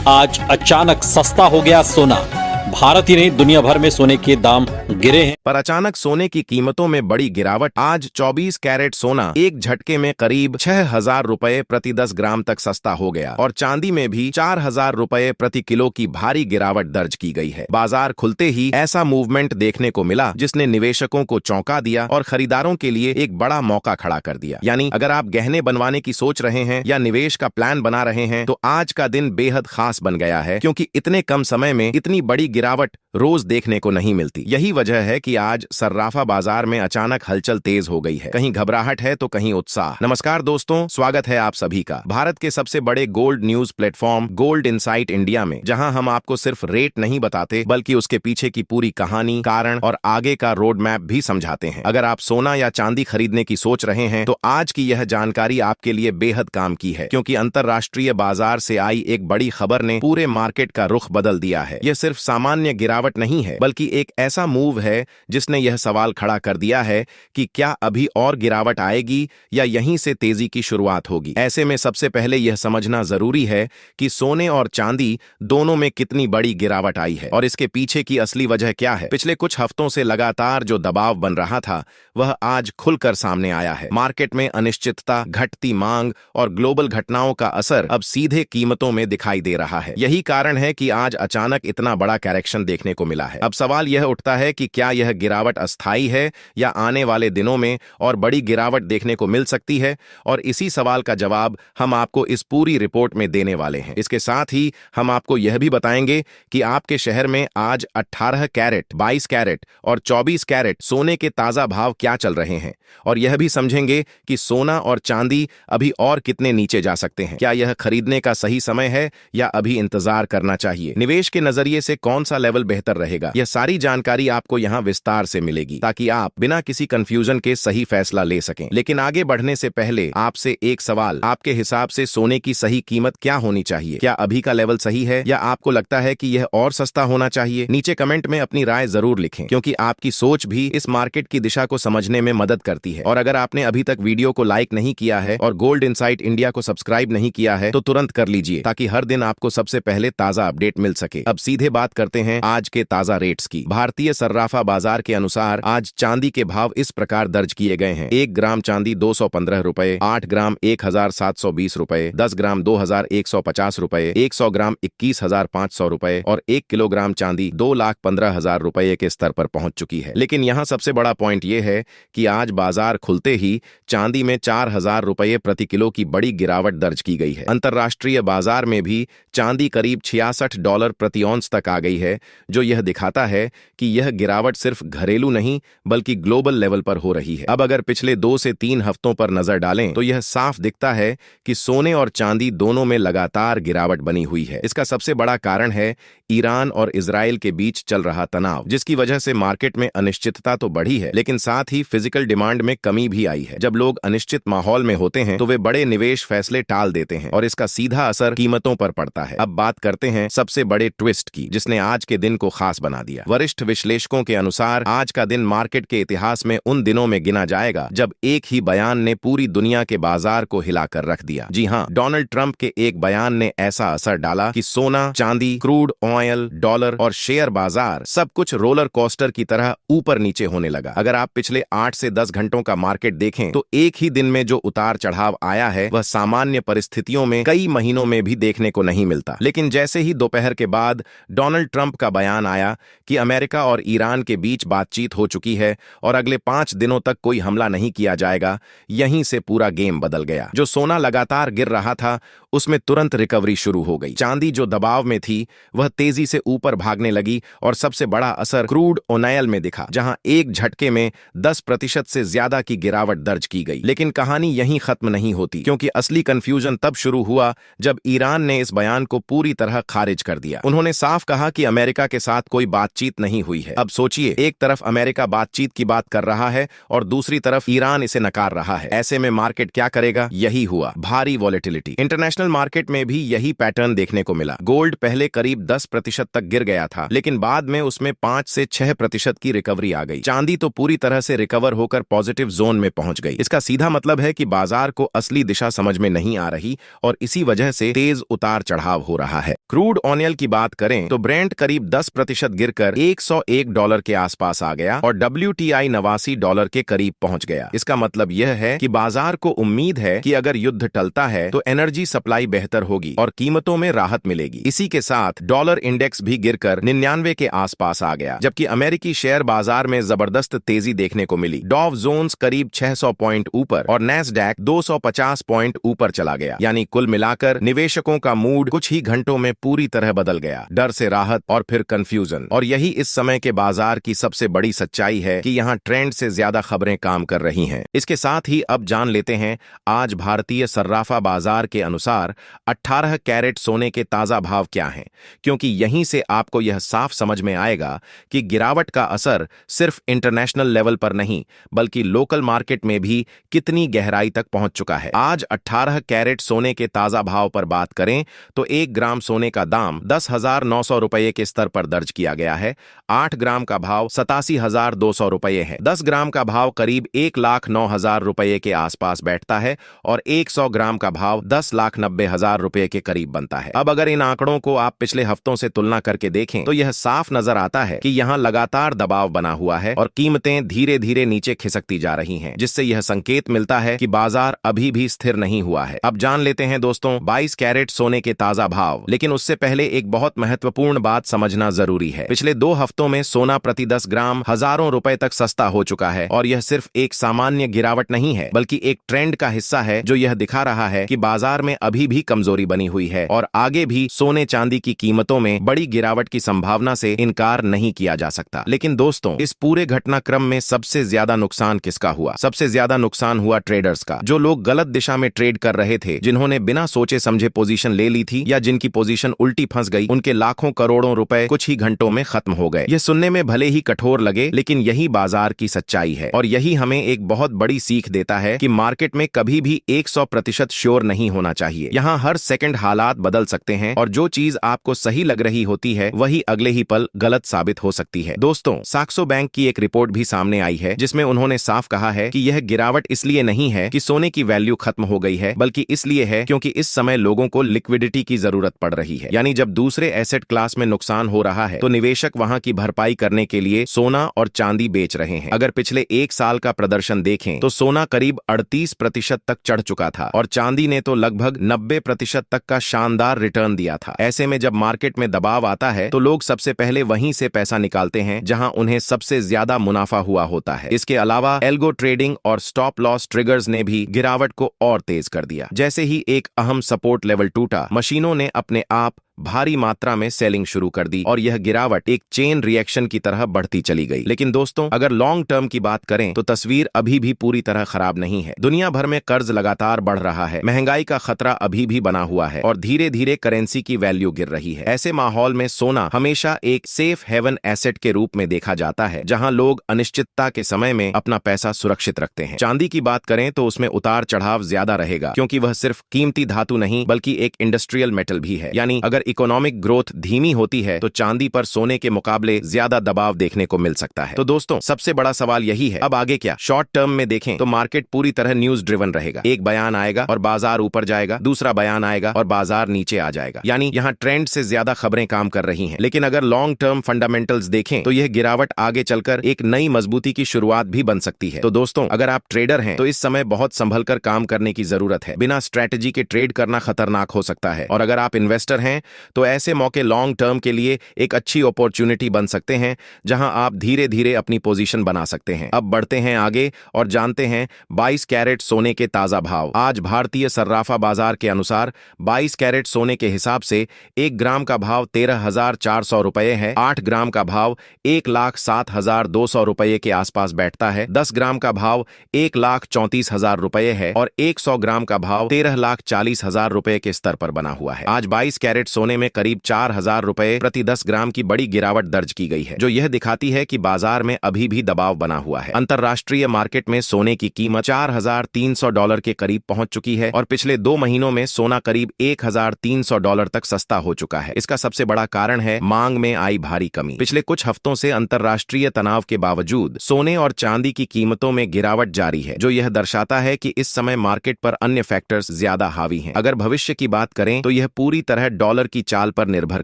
आज अचानक सस्ता हो गया सोना। भारत ही नहीं दुनिया भर में सोने के दाम गिरे हैं। पर अचानक सोने की कीमतों में बड़ी गिरावट। आज 24 कैरेट सोना एक झटके में करीब 6,000 रुपए प्रति 10 ग्राम तक सस्ता हो गया और चांदी में भी 4,000 रुपए प्रति किलो की भारी गिरावट दर्ज की गई है। बाजार खुलते ही ऐसा मूवमेंट देखने को मिला जिसने निवेशकों को चौंका दिया और खरीदारों के लिए एक बड़ा मौका खड़ा कर दिया। यानी अगर आप गहने बनवाने की सोच रहे हैं या निवेश का प्लान बना रहे हैं तो आज का दिन बेहद खास बन गया है, क्योंकि इतने कम समय में इतनी बड़ी गिरावट रोज देखने को नहीं मिलती। यही वजह है कि आज सर्राफा बाजार में अचानक हलचल तेज हो गई है। कहीं घबराहट है तो कहीं उत्साह। नमस्कार दोस्तों, स्वागत है आप सभी का भारत के सबसे बड़े gold news platform gold insight India में, जहां हम आपको सिर्फ रेट नहीं बताते बल्कि उसके पीछे की पूरी कहानी, कारण और आगे का रोड मैप भी समझाते हैं। अगर आप सोना या चांदी खरीदने की सोच रहे हैं तो आज की यह जानकारी आपके लिए बेहद काम की है, क्योंकि अंतरराष्ट्रीय बाजार से आई एक बड़ी खबर ने पूरे मार्केट का रुख बदल दिया है। यह सिर्फ सामान्य गिरावट नहीं है बल्कि एक ऐसा मूव है जिसने यह सवाल खड़ा कर दिया है कि क्या अभी और गिरावट आएगी या यहीं से तेजी की शुरुआत होगी। ऐसे में सबसे पहले यह समझना जरूरी है कि सोने और चांदी दोनों में कितनी बड़ी गिरावट आई है और इसके पीछे की असली वजह क्या है। पिछले कुछ हफ्तों से लगातार जो दबाव बन रहा था वह आज खुलकर सामने आया है। मार्केट में अनिश्चितता, घटती मांग और ग्लोबल घटनाओं का असर अब सीधे कीमतों में दिखाई दे रहा है। यही कारण है कि आज अचानक इतना बड़ा करेक्शन देखने को मिला है। अब सवाल यह उठता है कि क्या यह गिरावट अस्थायी है या आने वाले दिनों में और बड़ी गिरावट देखने को मिल सकती है, और इसी सवाल का जवाब हम आपको इस पूरी रिपोर्ट में देने वाले हैं। इसके साथ ही हम आपको यह भी बताएंगे कि आपके शहर में आज 18 कैरेट, 22 कैरेट और 24 कैरेट सोने के ताजा भाव क्या चल रहे हैं, और यह भी समझेंगे कि सोना और चांदी अभी और कितने नीचे जा सकते हैं। क्या यह खरीदने का सही समय है या अभी इंतजार करना चाहिए। निवेश के नजरिए से कौन सा लेवल बेहतर रहेगा, यह सारी जानकारी आपको यहां विस्तार से मिलेगी, ताकि आप बिना किसी कंफ्यूजन के सही फैसला ले सकें। लेकिन आगे बढ़ने से पहले आपसे एक सवाल, आपके हिसाब से सोने की सही कीमत क्या होनी चाहिए? क्या अभी का लेवल सही है या आपको लगता है कि यह और सस्ता होना चाहिए? नीचे कमेंट में अपनी राय जरूर लिखें, क्योंकि आपकी सोच भी इस मार्केट की दिशा को समझने में मदद करती है। और अगर आपने अभी तक वीडियो को लाइक नहीं किया है और गोल्ड इनसाइट इंडिया को सब्सक्राइब नहीं किया है तो तुरंत कर लीजिए, ताकि हर दिन आपको सबसे पहले ताजा अपडेट मिल सके। अब सीधे बात करते हैं आज के ताजा रेट्स की। भारतीय सर्राफा बाजार के अनुसार आज चांदी के भाव इस प्रकार दर्ज किए गए हैं। 1 ग्राम चांदी 215 रुपए, 8 ग्राम 1,720 रुपए, 10 ग्राम 2,150 रुपए, 100 ग्राम 21,500 रुपए और 1 किलोग्राम चांदी 2,15,000 रुपए के स्तर पर पहुंच चुकी है। लेकिन यहाँ सबसे बड़ा पॉइंट यह है कि आज बाजार खुलते ही चांदी में 4,000 रुपए प्रति किलो की बड़ी गिरावट दर्ज की गई है। अंतरराष्ट्रीय बाजार में भी चांदी करीब $66 प्रति औंस तक आ गई है, जो यह दिखाता है कि यह गिरावट सिर्फ घरेलू नहीं बल्कि ग्लोबल लेवल पर हो रही है। अब अगर पिछले 2 से 3 हफ्तों पर नजर डालें तो यह साफ दिखता है कि सोने और चांदी दोनों में लगातार गिरावट बनी हुई है। इसका सबसे बड़ा कारण है ईरान और इजराइल के बीच चल रहा तनाव, जिसकी वजह से मार्केट में अनिश्चितता तो बढ़ी है, लेकिन साथ ही फिजिकल डिमांड में कमी भी आई है। जब लोग अनिश्चित माहौल में होते हैं तो वे बड़े निवेश फैसले टाल देते हैं और इसका सीधा असर कीमतों पर पड़ता है। अब बात करते हैं सबसे बड़े ट्विस्ट की, जिसने आज के दिन को खास बना दिया। वरिष्ठ विश्लेषकों के अनुसार आज का दिन मार्केट के इतिहास में उन दिनों में गिना जाएगा जब एक ही बयान ने पूरी दुनिया के बाजार को हिलाकर रख दिया। जी हां, डोनाल्ड ट्रंप के एक बयान ने ऐसा असर डाला कि सोना, चांदी, क्रूड ऑयल, डॉलर और शेयर बाजार सब कुछ रोलर कोस्टर की तरह ऊपर नीचे होने लगा। अगर आप पिछले 8 से 10 घंटों का मार्केट देखें तो एक ही दिन में जो उतार चढ़ाव आया है वह सामान्य परिस्थितियों में कई महीनों में भी देखने को नहीं मिलता। लेकिन जैसे ही दोपहर के बाद डोनाल्ड ट्रंप का बयान आया कि अमेरिका और ईरान के बीच बातचीत हो चुकी है और अगले 5 दिनों तक कोई हमला नहीं किया जाएगा, यहीं से पूरा गेम बदल गया। जो सोना लगातार गिर रहा था उसमें तुरंत रिकवरी शुरू हो गई। चांदी जो दबाव में थी वह तेजी से ऊपर भागने लगी और सबसे बड़ा असर क्रूड ऑयल में दिखा, जहां एक झटके में 10% से ज्यादा की गिरावट दर्ज की गई। लेकिन कहानी यहीं खत्म नहीं होती, क्योंकि असली कंफ्यूजन तब शुरू हुआ जब ईरान ने इस बयान को पूरी तरह खारिज कर दिया। उन्होंने साफ कहा कि अमेरिका के साथ कोई बातचीत नहीं हुई है। अब सोचिए, एक तरफ अमेरिका बातचीत की बात कर रहा है और दूसरी तरफ ईरान इसे नकार रहा है। ऐसे में मार्केट क्या करेगा? यही हुआ, भारी वॉलेटिलिटी। इंटरनेशनल मार्केट में भी यही पैटर्न देखने को मिला। गोल्ड पहले करीब 10% तक गिर गया था, लेकिन बाद में उसमें 5 से 6% की रिकवरी आ गई। चांदी तो पूरी तरह से रिकवर होकर पॉजिटिव जोन में पहुंच गई। इसका सीधा मतलब है कि बाजार को असली दिशा समझ में नहीं आ रही और इसी वजह से तेज उतार चढ़ाव हो रहा है। क्रूड ऑयल की बात करें तो ब्रेंट करीब 10% गिरकर $101 के आसपास आ गया और WTI $89 के करीब पहुंच गया। इसका मतलब यह है कि बाजार को उम्मीद है कि अगर युद्ध टलता है तो एनर्जी सप्लाई बेहतर होगी और कीमतों में राहत मिलेगी। इसी के साथ डॉलर इंडेक्स भी गिरकर 99 के आसपास आ गया, जबकि अमेरिकी शेयर बाजार में जबरदस्त तेजी देखने को मिली। डॉव जोन्स करीब 600 पॉइंट ऊपर और नैस्डैक 250 पॉइंट ऊपर चला गया। यानी कुल मिलाकर निवेशकों का मूड कुछ ही घंटों में पूरी तरह बदल गया। डर से राहत और फिर कंफ्यूजन। और यही इस समय के बाजार की सबसे बड़ी सच्चाई है कि यहाँ ट्रेंड से ज्यादा खबरें काम कर रही हैं। इसके साथ ही अब जान लेते हैं आज भारतीय सर्राफा बाजार के अनुसार 18 कैरेट सोने के ताजा भाव क्या हैं, क्योंकि यहीं से आपको यह साफ समझ में आएगा कि गिरावट का असर सिर्फ इंटरनेशनल लेवल पर नहीं बल्कि लोकल मार्केट में भी कितनी गहराई तक पहुंच चुका है। आज 18 कैरेट सोने के ताजा भाव पर बात करें तो 1 ग्राम सोने का दाम 10,900 रुपये के स्तर पर दर्ज किया गया है। 8 ग्राम का भाव 87,200 रुपये है। 10 ग्राम का भाव करीब 1,09,000 रुपये के आसपास बैठता है और 100 ग्राम का भाव 10,90,000 रुपये के करीब बनता है। अब अगर इन आंकड़ों को आप पिछले हफ्तों से तुलना करके देखें तो यह साफ नजर आता है कि यहाँ लगातार दबाव बना हुआ है और कीमतें धीरे धीरे नीचे खिसकती जा रही हैं, जिससे यह संकेत मिलता है कि बाजार अभी भी स्थिर नहीं हुआ है। अब जान लेते हैं दोस्तों 22 कैरेट सोने के ताजा भाव, लेकिन उससे पहले एक बहुत महत्वपूर्ण बात समझना जरूरी है। पिछले 2 हफ्तों में सोना प्रति 10 ग्राम हजारों रुपए तक सस्ता हो चुका है और यह सिर्फ एक सामान्य गिरावट नहीं है बल्कि एक ट्रेंड का हिस्सा है जो यह दिखा रहा है कि बाजार में अभी भी कमजोरी बनी हुई है और आगे भी सोने चांदी की कीमतों में बड़ी गिरावट की संभावना से इनकार नहीं किया जा सकता। लेकिन दोस्तों, इस पूरे घटनाक्रम में सबसे ज्यादा नुकसान किसका हुआ? सबसे ज्यादा नुकसान हुआ ट्रेडर्स का, जो लोग गलत दिशा में ट्रेड कर रहे थे, जिन्होंने बिना सोचे समझे पोजीशन ले ली थी या जिनकी पोजीशन उल्टी फंस गई। उनके लाखों करोड़ों रुपए कुछ ही घंटों में खत्म हो गए। यह सुनने में भले ही कठोर लगे, लेकिन यही बाजार की सच्चाई है और यही हमें एक बहुत बड़ी सीख देता है कि मार्केट में कभी भी 100% श्योर नहीं होना चाहिए। यहाँ हर सेकंड हालात बदल सकते हैं और जो चीज आपको सही लग रही होती है वही अगले ही पल गलत साबित हो सकती है। दोस्तों, साक्सो बैंक की एक रिपोर्ट भी सामने आई है जिसमें उन्होंने साफ कहा है कि यह गिरावट इसलिए नहीं है कि सोने की वैल्यू खत्म हो गई है, बल्कि इसलिए है क्योंकि इस समय लोगों को लिक्विडिटी की जरूरत पड़ रही है। यानी जब दूसरे एसेट क्लास में नुकसान हो रहा है तो निवेशक वहां की भरपाई करने के लिए सोना और चांदी बेच रहे हैं। अगर पिछले 1 साल का प्रदर्शन देखें तो सोना करीब 38% तक चढ़ चुका था और चांदी ने तो लगभग 90% तक का शानदार रिटर्न दिया था। ऐसे में जब मार्केट में दबाव आता है तो लोग सबसे पहले वहीं से पैसा निकालते हैं जहां उन्हें सबसे ज्यादा मुनाफा हुआ होता है। इसके अलावा एल्गो ट्रेडिंग और स्टॉप लॉस ट्रिगर्स ने भी गिरावट को और तेज कर दिया। जैसे ही एक अहम सपोर्ट लेवल टूटा, मशीनों ने अपने आप भारी मात्रा में सेलिंग शुरू कर दी और यह गिरावट एक चेन रिएक्शन की तरह बढ़ती चली गई। लेकिन दोस्तों, अगर लॉन्ग टर्म की बात करें तो तस्वीर अभी भी पूरी तरह खराब नहीं है। दुनिया भर में कर्ज लगातार बढ़ रहा है, महंगाई का खतरा अभी भी बना हुआ है और धीरे धीरे करेंसी की वैल्यू गिर रही है। ऐसे माहौल में सोना हमेशा एक सेफ हेवन एसेट के रूप में देखा जाता है, जहां लोग अनिश्चितता के समय में अपना पैसा सुरक्षित रखते हैं। चांदी की बात करें तो उसमें उतार चढ़ाव ज्यादा रहेगा, क्योंकि वह सिर्फ कीमती धातु नहीं बल्कि एक इंडस्ट्रियल मेटल भी है। यानी अगर इकोनॉमिक ग्रोथ धीमी होती है तो चांदी पर सोने के मुकाबले ज्यादा दबाव देखने को मिल सकता है। तो दोस्तों, सबसे बड़ा सवाल यही है, अब आगे क्या? शॉर्ट टर्म में देखें तो मार्केट पूरी तरह न्यूज ड्रिवन रहेगा। एक बयान आएगा और बाजार ऊपर जाएगा, दूसरा बयान आएगा और बाजार नीचे आ जाएगा। यानी यहाँ ट्रेंड से ज्यादा खबरें काम कर रही हैं। लेकिन अगर लॉन्ग टर्म फंडामेंटल्स देखें तो यह गिरावट आगे चलकर एक नई मजबूती की शुरुआत भी बन सकती है। तो दोस्तों, अगर आप ट्रेडर हैं तो इस समय बहुत संभल कर काम करने की जरूरत है। बिना स्ट्रैटेजी के ट्रेड करना खतरनाक हो सकता है और अगर आप इन्वेस्टर हैं तो ऐसे मौके लॉन्ग टर्म के लिए एक अच्छी अपॉर्चुनिटी बन सकते हैं, जहां आप धीरे धीरे अपनी पोजीशन बना सकते हैं। अब बढ़ते हैं आगे और जानते हैं 22 कैरेट सोने के ताजा भाव। आज भारतीय सर्राफा बाजार के अनुसार 22 कैरेट सोने के हिसाब से 1 ग्राम का भाव 13,400 रुपये है। 8 ग्राम का भाव 1,07,200 रुपये के आसपास बैठता है। 10 ग्राम का भाव 1,34,000 रुपये है और 100 ग्राम का भाव 13,40,000 रुपये के स्तर पर बना हुआ है। आज 22 कैरेट सोने सोने में करीब 4,000 रुपए प्रति 10 ग्राम की बड़ी गिरावट दर्ज की गई है, जो यह दिखाती है कि बाजार में अभी भी दबाव बना हुआ है। अंतरराष्ट्रीय मार्केट में सोने की कीमत $4,300 के करीब पहुंच चुकी है और पिछले 2 महीनों में सोना करीब $1,300 तक सस्ता हो चुका है। इसका सबसे बड़ा कारण है मांग में आई भारी कमी। पिछले कुछ हफ्तों से अंतरराष्ट्रीय तनाव के बावजूद सोने और चांदी की कीमतों में गिरावट जारी है, जो यह दर्शाता है कि इस समय मार्केट पर अन्य फैक्टर्स ज्यादा हावी हैं। अगर भविष्य की बात करें तो यह पूरी तरह डॉलर की चाल पर निर्भर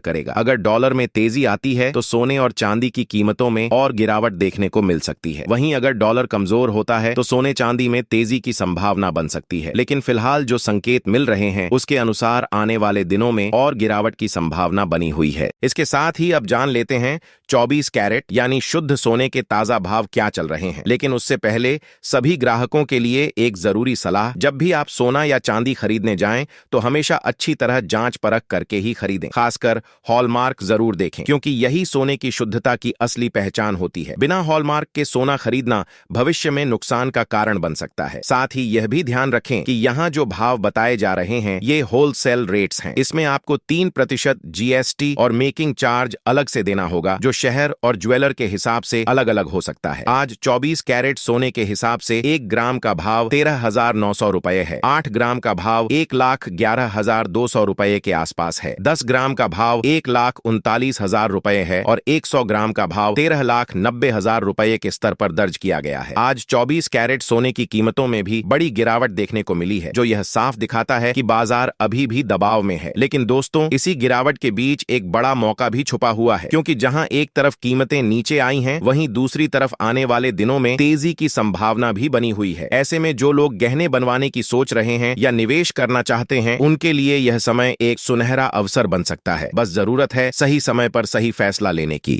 करेगा। अगर डॉलर में तेजी आती है तो सोने और चांदी की कीमतों में और गिरावट देखने को मिल सकती है। वहीं अगर डॉलर कमजोर होता है तो सोने चांदी में तेजी की संभावना बन सकती है, लेकिन फिलहाल जो संकेत मिल रहे हैं उसके अनुसार आने वाले दिनों में और गिरावट की संभावना बनी हुई है। इसके साथ ही अब जान लेते हैं 24 कैरेट यानी शुद्ध सोने के ताजा भाव क्या चल रहे हैं। लेकिन उससे पहले सभी ग्राहकों के लिए एक जरूरी सलाह, जब भी आप सोना या चांदी खरीदने जाएं तो हमेशा अच्छी तरह जांच परख करके ही खरीदें। खासकर हॉलमार्क जरूर देखें, क्योंकि यही सोने की शुद्धता की असली पहचान होती है। बिना हॉलमार्क के सोना खरीदना भविष्य में नुकसान का कारण बन सकता है। साथ ही यह भी ध्यान रखें कि यहाँ जो भाव बताए जा रहे हैं ये होलसेल रेट्स हैं। इसमें आपको 3% GST और मेकिंग चार्ज अलग से देना होगा, जो शहर और ज्वेलर के हिसाब से अलग अलग हो सकता है। आज 24 कैरेट सोने के हिसाब से 1 ग्राम का भाव 13,900 रुपए है। 8 ग्राम का भाव 1,11,200 रुपए के आसपास है। 10 ग्राम का भाव 1,39,000 रुपए है और 100 ग्राम का भाव 13,90,000 रुपए के स्तर पर दर्ज किया गया है। आज 24 कैरेट सोने की कीमतों में भी बड़ी गिरावट देखने को मिली है, जो यह साफ दिखाता है कि बाजार अभी भी दबाव में है। लेकिन दोस्तों, इसी गिरावट के बीच एक बड़ा मौका भी छुपा हुआ है, क्योंकि जहां एक तरफ कीमतें नीचे आई हैं, वहीं दूसरी तरफ आने वाले दिनों में तेजी की संभावना भी बनी हुई है। ऐसे में जो लोग गहने बनवाने की सोच रहे हैं या निवेश करना चाहते हैं, उनके लिए यह समय एक सुनहरा अवसर बन सकता है। बस जरूरत है सही समय पर सही फैसला लेने की।